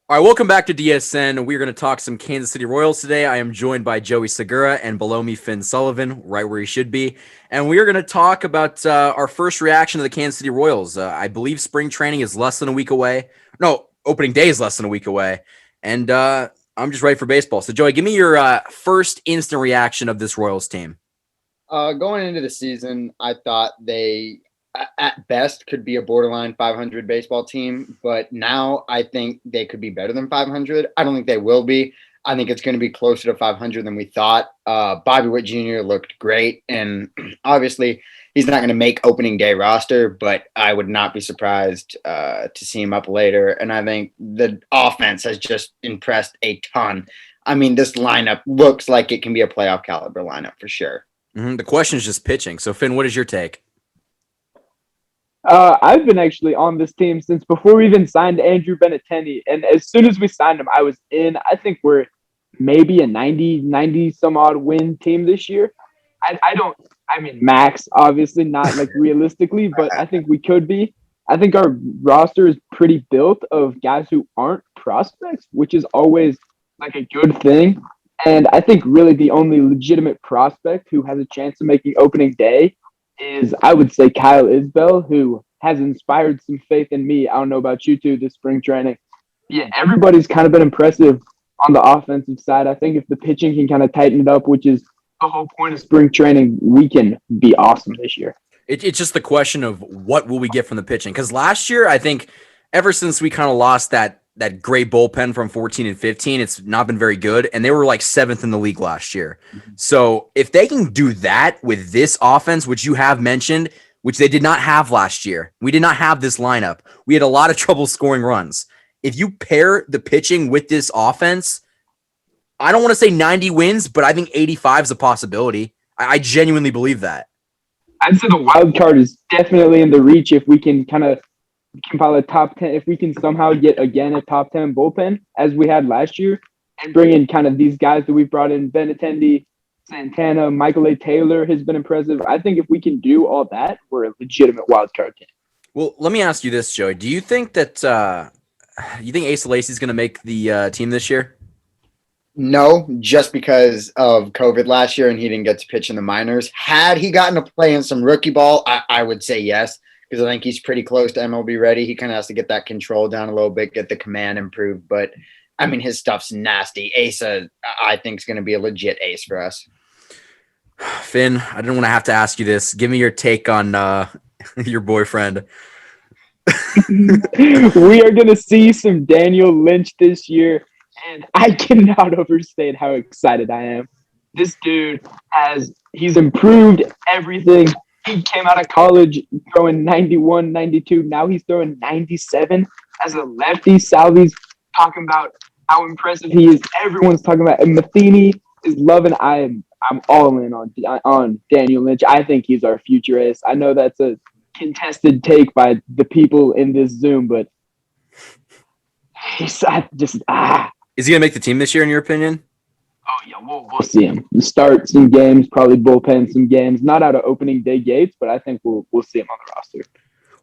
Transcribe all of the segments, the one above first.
All right, welcome back to DSN. We're going to talk some Kansas City Royals today. I am joined by Joey Segura and below me, Finn Sullivan, right where he should be. And we are going to talk about our first reaction to the Kansas City Royals. I believe spring training is less than a week away. No, opening day is less than a week away. And I'm just ready for baseball. So, Joey, give me your first instant reaction of this Royals team. Going into the season, I thought they, at best, could be a borderline 500 baseball team. But now I think they could be better than 500. I don't think they will be. I think it's going to be closer to 500 than we thought. Bobby Witt Jr. looked great. And obviously, he's not going to make opening day roster, but I would not be surprised to see him up later. And I think the offense has just impressed a ton. I mean, this lineup looks like it can be a playoff caliber lineup for sure. The question is just pitching. So, Finn, what is your take? I've been actually on this team since before we even signed Andrew Benintendi. And as soon as we signed him, I was in. I think we're maybe a 90 some odd win team this year. I mean, max, obviously, not like realistically, but I think we could be. I think our roster is pretty built of guys who aren't prospects, which is always like a good thing. And I think really the only legitimate prospect who has a chance of making opening day is, I would say, Kyle Isbell, who has inspired some faith in me. I don't know about you two this spring training. Yeah, everybody's kind of been impressive on the offensive side. I think if the pitching can kind of tighten it up, which is the whole point of spring training, we can be awesome this year. It's just the question of what will we get from the pitching? Because last year, I think ever since we kind of lost that great bullpen from 14 and 15, it's not been very good. And they were like 7th in the league last year. Mm-hmm. So if they can do that with this offense, which you have mentioned, which they did not have last year, we did not have this lineup. We had a lot of trouble scoring runs. If you pair the pitching with this offense, I don't want to say 90 wins, but I think 85 is a possibility. I genuinely believe that. I'd say the wild card is definitely in the reach if we can kind of compile a top 10, if we can somehow get again a top 10 bullpen as we had last year and bring in kind of these guys that we've brought in, Benintendi, Santana, Michael A. Taylor has been impressive. I think if we can do all that, we're a legitimate wild card team. Well, let me ask you this, Joey. Do you think that you think Asa Lacy's going to make the team this year? No, just because of COVID last year and he didn't get to pitch in the minors. Had he gotten to play in some rookie ball, I would say yes, because I think he's pretty close to MLB ready. He kind of has to get that control down a little bit, get the command improved. But, I mean, his stuff's nasty. Asa, I think, is going to be a legit ace for us. Finn, I didn't want to have to ask you this. Give me your take on your boyfriend. We are going to see some Daniel Lynch this year, and I cannot overstate how excited I am. This dude he's improved everything. He came out of college throwing 91, 92. Now he's throwing 97 as a lefty. Salvi's talking about how impressive he is. Everyone's talking about it. Matheny is loving. I'm all in on Daniel Lynch. I think he's our future ace. I know that's a contested take by the people in this Zoom, but Is he gonna make the team this year, in your opinion? Oh yeah, we'll see him start some games, probably bullpen some games. Not out of opening day gates, but I think we'll see him on the roster.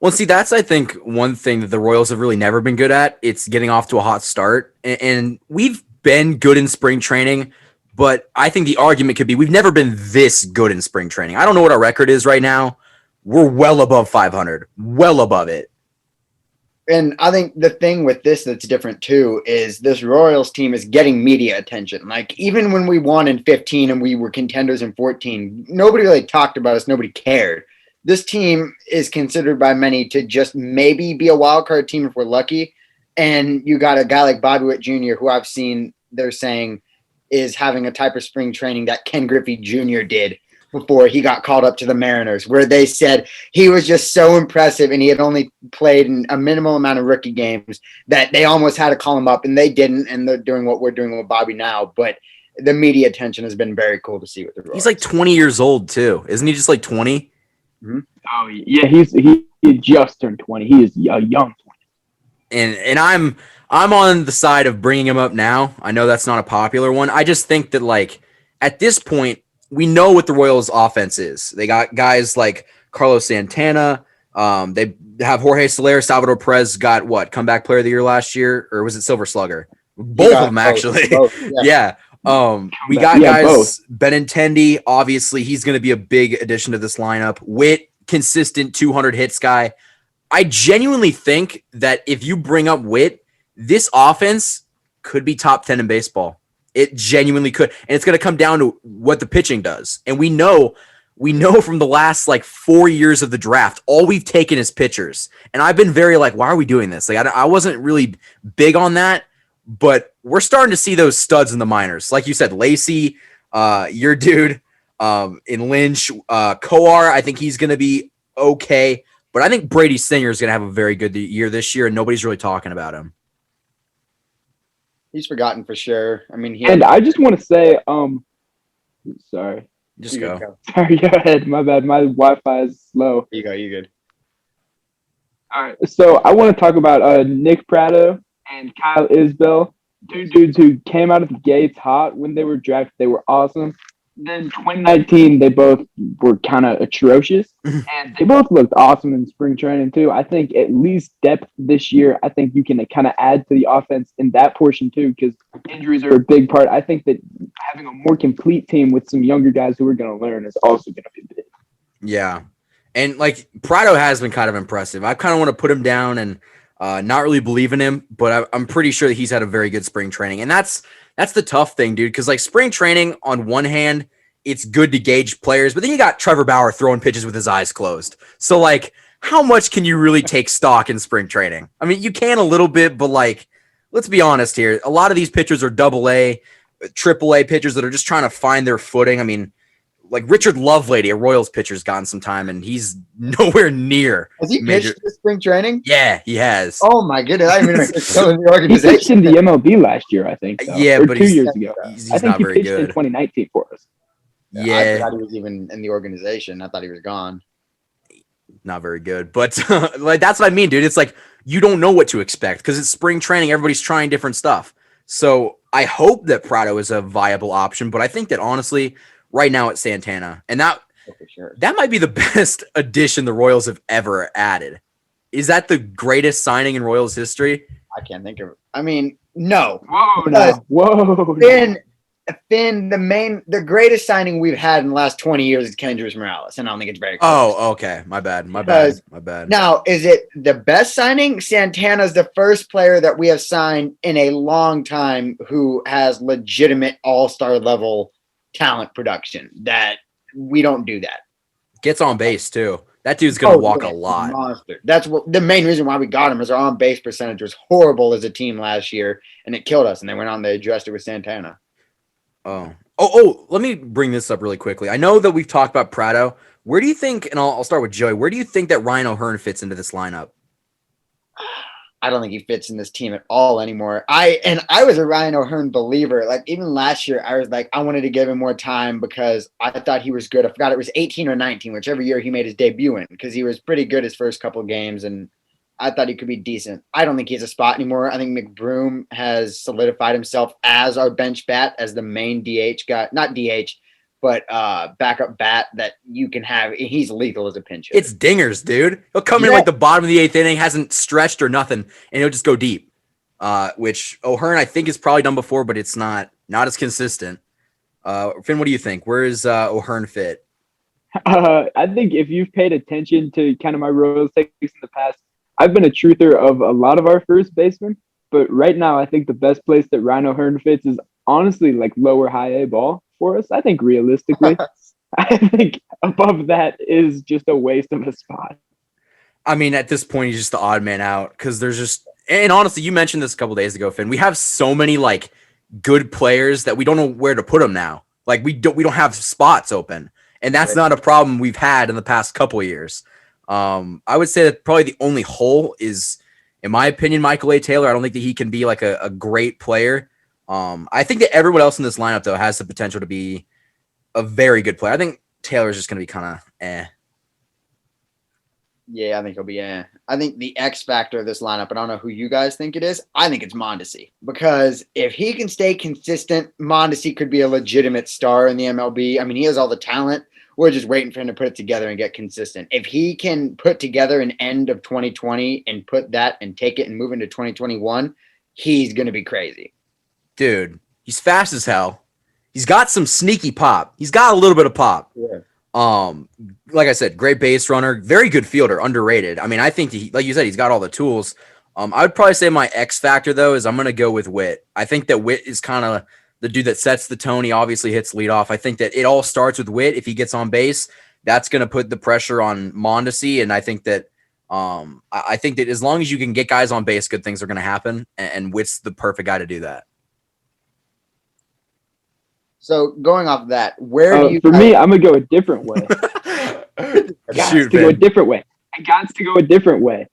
Well, see, that's, I think, one thing that the Royals have really never been good at. It's getting off to a hot start, and we've been good in spring training. But I think the argument could be we've never been this good in spring training. I don't know what our record is right now. We're well above 500, well above it. And I think the thing with this that's different too is this Royals team is getting media attention. Like even when we won in 15 and we were contenders in 14, nobody really talked about us. Nobody cared. This team is considered by many to just maybe be a wild card team if we're lucky. And you got a guy like Bobby Witt Jr., who I've seen they're saying is having a type of spring training that Ken Griffey Jr. did before he got called up to the Mariners, where they said he was just so impressive and he had only played in a minimal amount of rookie games that they almost had to call him up, and they didn't, and they're doing what we're doing with Bobby now. But the media attention has been very cool to see with the Royals. He's like 20 years old too. Isn't he just like 20? Mm-hmm. Oh yeah, he just turned 20. He is a young 20. And I'm on the side of bringing him up now. I know that's not a popular one. I just think that, like, at this point, we know what the Royals offense is. They got guys like Carlos Santana, They have Jorge Soler, Salvador Perez got what? Comeback player of the year last year, or was it Silver Slugger? Both of them actually. Both, Yeah. We got Yeah, guys both. Benintendi, obviously he's going to be a big addition to this lineup. Witt, consistent 200 hits guy. I genuinely think that if you bring up Witt, this offense could be top 10 in baseball. It genuinely could. And it's going to come down to what the pitching does. And we know from the last like 4 years of the draft, all we've taken is pitchers. And I've been very like, why are we doing this? Like, I wasn't really big on that, but we're starting to see those studs in the minors. Like you said, Lacey, your dude, in Lynch, Coar, I think he's going to be okay. But I think Brady Singer is going to have a very good year this year, and nobody's really talking about him. He's forgotten for sure. I mean, I just want to say, sorry. Just go. Sorry, go ahead. My bad. My Wi-Fi is slow. You go. You good? All right. So I want to talk about Nick Prado and Kyle Isbell, two dudes who came out of the gates hot when they were drafted. They were awesome. Then 2019, they both were kind of atrocious, and they both looked awesome in spring training too. I think at least depth this year. I think you can kind of add to the offense in that portion too, because injuries are a big part. I think that having a more complete team with some younger guys who are going to learn is also going to be big. Yeah, and like Prado has been kind of impressive. I kind of want to put him down and not really believe in him, but I'm pretty sure that he's had a very good spring training, and that's the tough thing, dude, because like spring training, on one hand, it's good to gauge players, but then you got Trevor Bauer throwing pitches with his eyes closed. So like, how much can you really take stock in spring training? I mean, you can a little bit, but like, let's be honest here. A lot of these pitchers are AA, AAA pitchers that are just trying to find their footing. I mean, like Richard Lovelady, a Royals pitcher's gotten some time, and he's nowhere near. Has he pitched this spring training? Yeah, he has. Oh my goodness! I didn't even know in the He organization. pitched in the MLB last year, I think. Though, Yeah, or but 2 years ago. He's I think not he very pitched good. in 2019 for us. Yeah, I thought he was even in the organization. I thought he was gone. Not very good, but like that's what I mean, dude. It's like you don't know what to expect because it's spring training. Everybody's trying different stuff. So I hope that Prado is a viable option, but I think that honestly, right now it's Santana, and that For sure. that might be the best addition the Royals have ever added. Is that the greatest signing in Royals history? I can't think of it. I mean, no. Whoa, Because Whoa. Finn, the greatest signing we've had in the last 20 years is Kendrys Morales, and I don't think it's very close. Oh, okay. My bad. Because Now, is it the best signing? Santana's the first player that we have signed in a long time who has legitimate all-star level talent production. That we don't do that. Gets on base too. That dude's gonna walk a lot. Monster. That's what the main reason why we got him is our on base percentage was horrible as a team last year, and it killed us. And they went on, they addressed it with Santana. Oh, let me bring this up really quickly. I know that we've talked about Prado. Where do you think, and I'll start with Joey, where do you think that Ryan O'Hearn fits into this lineup? I don't think he fits in this team at all anymore. I was a Ryan O'Hearn believer. Like even last year, I was like, I wanted to give him more time because I thought he was good. I forgot it was 18 or 19, whichever year he made his debut in, because he was pretty good his first couple of games, and I thought he could be decent. I don't think he has a spot anymore. I think McBroom has solidified himself as our bench bat, as the main DH guy, not DH, but backup bat that you can have. He's lethal as a pinch hitter. It's dingers, dude. He'll come in like the bottom of the eighth inning, hasn't stretched or nothing, and he'll just go deep. Which O'Hearn I think is probably done before, but it's not as consistent. Finn, what do you think? Where is O'Hearn fit? I think if you've paid attention to kind of my Royals takes in the past, I've been a truther of a lot of our first basemen, but right now I think the best place that Ryan O'Hearn fits is honestly like lower high A ball for us. I think realistically, I think above that is just a waste of a spot. I mean, at this point, he's just the odd man out because there's just, and honestly, you mentioned this a couple days ago, Finn. We have so many like good players that we don't know where to put them now. Like we don't have spots open, and that's not a problem we've had in the past couple of years. I would say that probably the only hole is, in my opinion, Michael A. Taylor. I don't think that he can be like a great player. I think that everyone else in this lineup, though, has the potential to be a very good player. I think Taylor's just going to be kind of eh. Yeah, I think he'll be I think the X factor of this lineup, I don't know who you guys think it is. I think it's Mondesi, because if he can stay consistent, Mondesi could be a legitimate star in the MLB. I mean, he has all the talent. We're just waiting for him to put it together and get consistent. If he can put together an end of 2020 and put that and take it and move into 2021, he's going to be crazy. Dude, he's fast as hell. He's got some sneaky pop. He's got a little bit of pop. Yeah. Like I said, great base runner, very good fielder, underrated. I mean, I think like you said, he's got all the tools. I would probably say my X factor though is I'm going to go with Witt. I think that Witt is kind of the dude that sets the tone. He obviously hits leadoff. I think that it all starts with Witt. If he gets on base, that's going to put the pressure on Mondesi. And I think that as long as you can get guys on base, good things are going to happen. And Witt's the perfect guy to do that. So going off of that, where do you? For me, I'm gonna go a different way. Go a different way. I got to go a different way.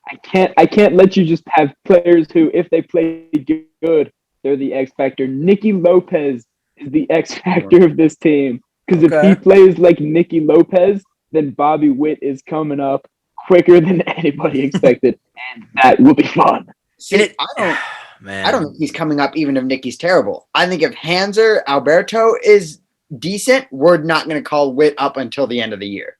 I can't let you just have players who, if they play good, they're the X factor. Nicky Lopez is the X factor of this team. Because if he plays like Nicky Lopez, then Bobby Witt is coming up quicker than anybody expected, and that will be fun. See, I don't think he's coming up even if Nicky's terrible. I think if Hanser Alberto is decent, we're not going to call Witt up until the end of the year.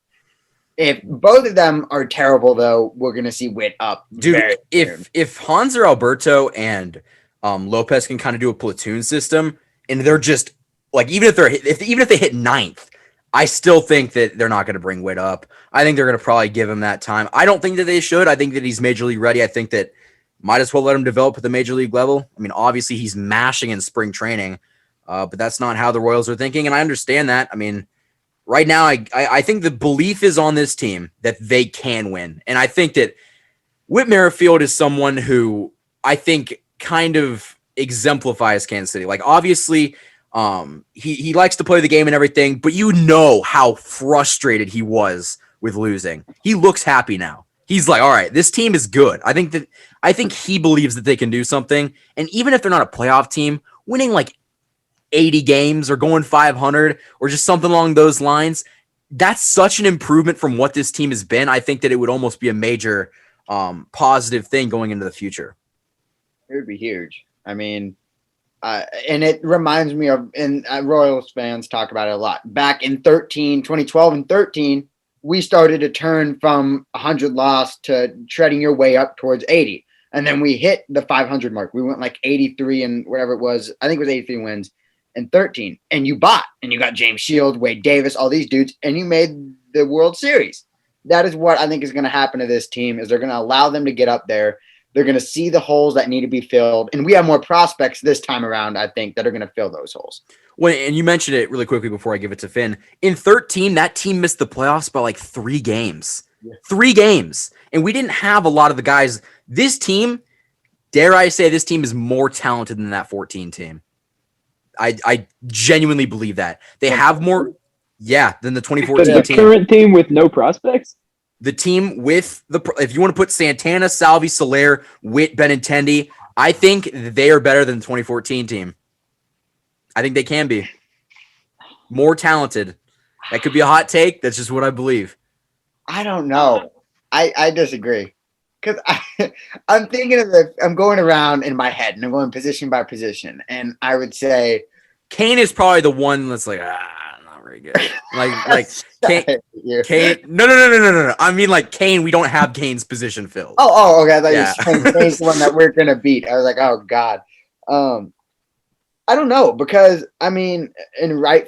If both of them are terrible, though, we're going to see Witt up. Dude, if Hanser Alberto and Lopez can kind of do a platoon system, and they're just like even if they hit ninth, I still think that they're not going to bring Witt up. I think they're going to probably give him that time. I don't think that they should. I think that he's major league ready. I think that might as well let him develop at the major league level. I mean, obviously he's mashing in spring training, but that's not how the Royals are thinking, and I understand that. I mean, right now, I think the belief is on this team that they can win, and I think that Whit Merrifield is someone who I think kind of exemplifies Kansas City. Like, obviously, he likes to play the game and everything, but you know how frustrated he was with losing. He looks happy now. He's like, all right, this team is good. I think he believes that they can do something. And even if they're not a playoff team, winning like 80 games or going 500 or just something along those lines, that's such an improvement from what this team has been. I think that it would almost be a major positive thing going into the future. It would be huge. I mean, and it reminds me of, and Royals fans talk about it a lot. Back in 2012 and 13, we started to turn from 100 loss to treading your way up towards 80. And then we hit the 500 mark. We went like 83 and whatever it was. I think it was 83 wins and 13. And you bought, and you got James Shield, Wade Davis, all these dudes, and you made the World Series. That is what I think is going to happen to this team, is they're going to allow them to get up there. They're going to see the holes that need to be filled. And we have more prospects this time around, I think, that are going to fill those holes. Well, and you mentioned it really quickly before I give it to Finn. In 13, that team missed the playoffs by like 3 games. Yeah. 3 games. And we didn't have a lot of the guys. This team, dare I say, this team is more talented than that 14 team. I genuinely believe that. They have more, than the 2014 team. The current team with no prospects? The team with if you want to put Santana, Salvi, Soler, Witt, Benintendi, I think they are better than the 2014 team. I think they can be more talented. That could be a hot take. That's just what I believe. I don't know. I disagree. Because I'm thinking of I'm going around in my head and I'm going position by position. And I would say Kane is probably the one that's like, not very good. Like Kane. No. I mean, like Kane, we don't have Kane's position filled. Oh, okay. I thought you were Kane's the one that we're gonna beat. I was like, oh God. I don't know, because I mean, in right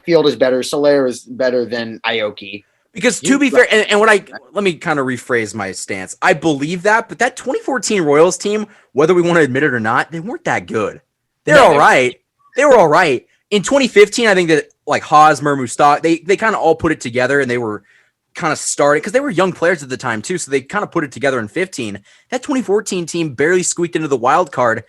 field is better. Soler is better than Aoki. Because to be fair, and let me kind of rephrase my stance. I believe that, but that 2014 Royals team, whether we want to admit it or not, they weren't that good. They're all right. They were all right. In 2015, I think that like Hosmer, Mustak, they kind of all put it together, and they were kind of started because they were young players at the time too. So they kind of put it together in 15. That 2014 team barely squeaked into the wild card,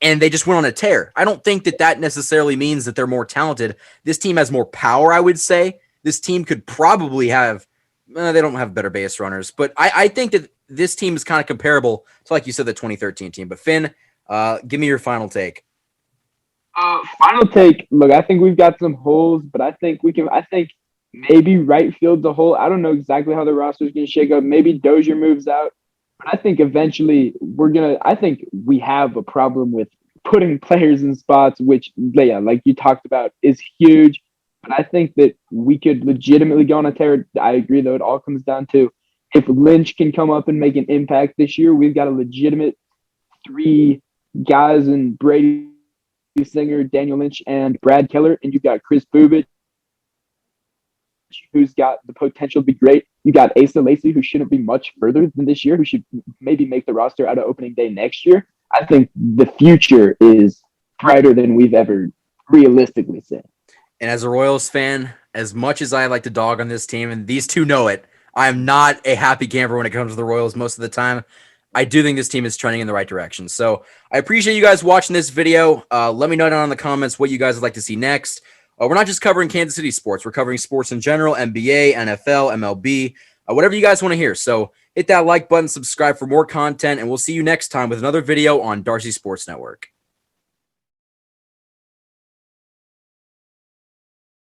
and they just went on a tear. I don't think that necessarily means that they're more talented. This team has more power, I would say. This team could probably have they don't have better base runners, but I think that this team is kind of comparable to, like you said, the 2013 team. But Finn, give me your final take. Final take. Look, I think we've got some holes, but I think maybe right field's a hole. I don't know exactly how the roster's going to shake up. Maybe Dozier moves out, but I think eventually I think we have a problem with putting players in spots, which, like you talked about, is huge. But I think that we could legitimately go on a tear. I agree, though. It all comes down to if Lynch can come up and make an impact this year, we've got a legitimate 3 guys in Brady Singer, Daniel Lynch, and Brad Keller. And you've got Chris Bubich, who's got the potential to be great. You got Asa Lacy, who shouldn't be much further than this year, who should maybe make the roster out of opening day next year. I think the future is brighter than we've ever realistically seen. And as a Royals fan, as much as I like to dog on this team, and these two know it, I am not a happy camper when it comes to the Royals most of the time. I do think this team is trending in the right direction. So I appreciate you guys watching this video. Let me know down in the comments what you guys would like to see next. We're not just covering Kansas City sports. We're covering sports in general, NBA, NFL, MLB, whatever you guys want to hear. So hit that like button, subscribe for more content, and we'll see you next time with another video on Darcy Sports Network.